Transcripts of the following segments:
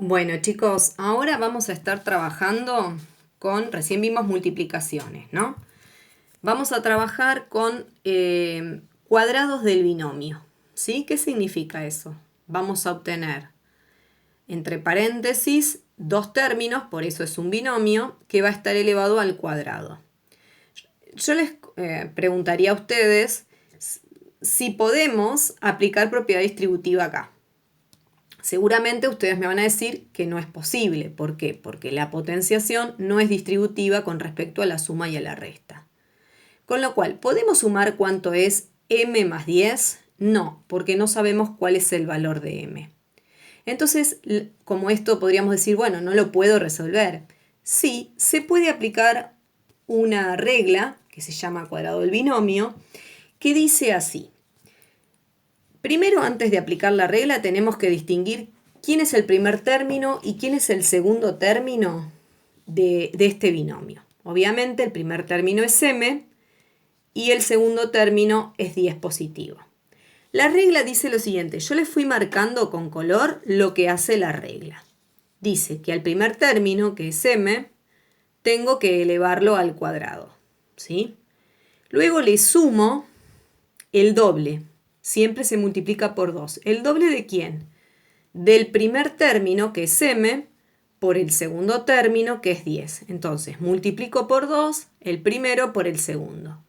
Bueno, chicos, ahora vamos a estar trabajando con, recién vimos multiplicaciones, ¿no? Vamos a trabajar con cuadrados del binomio, ¿sí? ¿Qué significa eso? Vamos a obtener, entre paréntesis, dos términos, por eso es un binomio, que va a estar elevado al cuadrado. Yo les preguntaría a ustedes si podemos aplicar propiedad distributiva acá. Seguramente ustedes me van a decir que no es posible. ¿Por qué? Porque la potenciación no es distributiva con respecto a la suma y a la resta. Con lo cual, ¿podemos sumar cuánto es m más 10? No, porque no sabemos cuál es el valor de m. Entonces, como esto podríamos decir, bueno, no lo puedo resolver. Sí, se puede aplicar una regla, que se llama cuadrado del binomio, que dice así. Primero, antes de aplicar la regla, tenemos que distinguir quién es el primer término y quién es el segundo término de este binomio. Obviamente, el primer término es m y el segundo término es 10 positivo. La regla dice lo siguiente, yo les fui marcando con color lo que hace la regla. Dice que al primer término, que es m, tengo que elevarlo al cuadrado, ¿sí? Luego le sumo el doble. Siempre se multiplica por 2. ¿El doble de quién? Del primer término, que es m, por el segundo término, que es 10. Entonces, multiplico por 2 el primero por el segundo.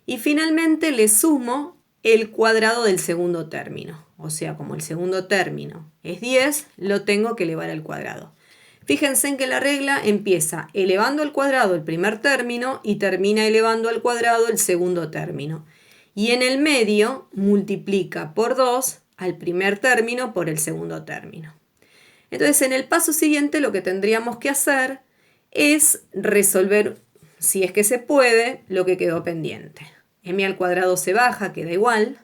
Y finalmente le sumo el cuadrado del segundo término. O sea, como el segundo término es 10, lo tengo que elevar al cuadrado. Fíjense en que la regla empieza elevando al cuadrado el primer término y termina elevando al cuadrado el segundo término. Y en el medio multiplica por 2 al primer término por el segundo término. Entonces, en el paso siguiente lo que tendríamos que hacer es resolver, si es que se puede, lo que quedó pendiente. M al cuadrado se baja, queda igual.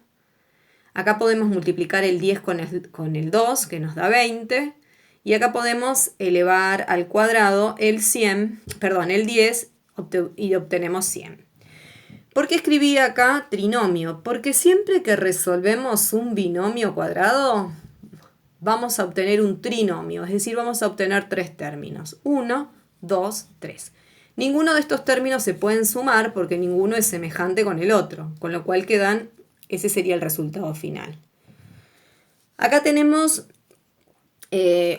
Acá podemos multiplicar el 10 con el 2, que nos da 20. Y acá podemos elevar al cuadrado el 10 y obtenemos 100. ¿Por qué escribí acá trinomio? Porque siempre que resolvemos un binomio cuadrado, vamos a obtener un trinomio, es decir, vamos a obtener tres términos. 1, 2, 3. Ninguno de estos términos se pueden sumar porque ninguno es semejante con el otro, con lo cual ese sería el resultado final. Acá tenemos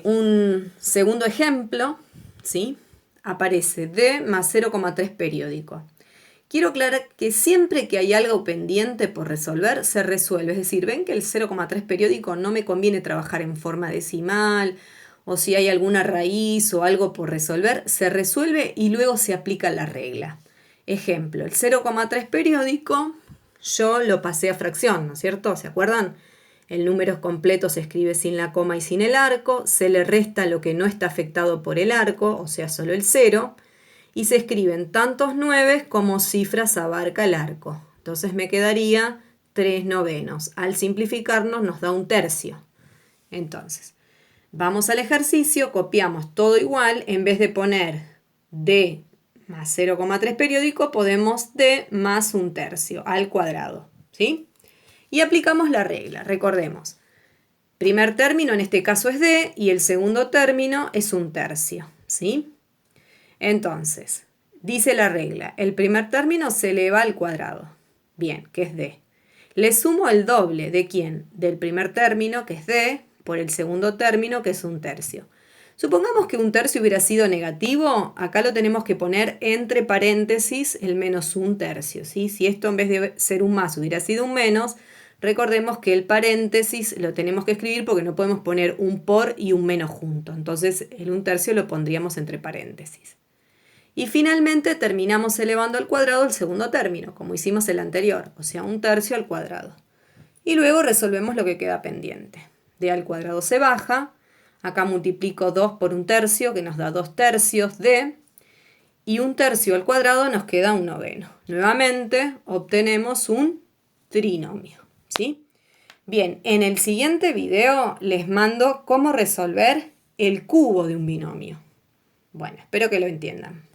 un segundo ejemplo, ¿sí? Aparece d más 0,3 periódico. Quiero aclarar que siempre que hay algo pendiente por resolver, se resuelve. Es decir, ven que el 0,3 periódico no me conviene trabajar en forma decimal, o si hay alguna raíz o algo por resolver, se resuelve y luego se aplica la regla. Ejemplo, el 0,3 periódico yo lo pasé a fracción, ¿no es cierto? ¿Se acuerdan? El número completo se escribe sin la coma y sin el arco, se le resta lo que no está afectado por el arco, o sea, solo el 0, y se escriben tantos 9 como cifras abarca el arco. Entonces me quedaría 3/9. Al simplificarnos nos da 1/3. Entonces, vamos al ejercicio, copiamos todo igual, en vez de poner d más 0,3 periódico, podemos d más 1/3 al cuadrado, ¿sí? Y aplicamos la regla, recordemos. Primer término en este caso es d y el segundo término es 1/3, ¿sí? Entonces, dice la regla, el primer término se eleva al cuadrado. Bien, que es d. Le sumo el doble de ¿quién? Del primer término, que es d, por el segundo término, que es 1/3. Supongamos que 1/3 hubiera sido negativo, acá lo tenemos que poner entre paréntesis el menos 1/3, ¿sí? Si esto en vez de ser un más hubiera sido un menos, recordemos que el paréntesis lo tenemos que escribir porque no podemos poner un por y un menos juntos. Entonces el 1/3 lo pondríamos entre paréntesis. Y finalmente terminamos elevando al cuadrado el segundo término, como hicimos el anterior, o sea, 1/3 al cuadrado. Y luego resolvemos lo que queda pendiente. D al cuadrado se baja, acá multiplico 2 por 1/3, que nos da 2/3 d, y 1/3 al cuadrado nos queda 1/9. Nuevamente obtenemos un trinomio, ¿sí? Bien, en el siguiente video les mando cómo resolver el cubo de un binomio. Bueno, espero que lo entiendan.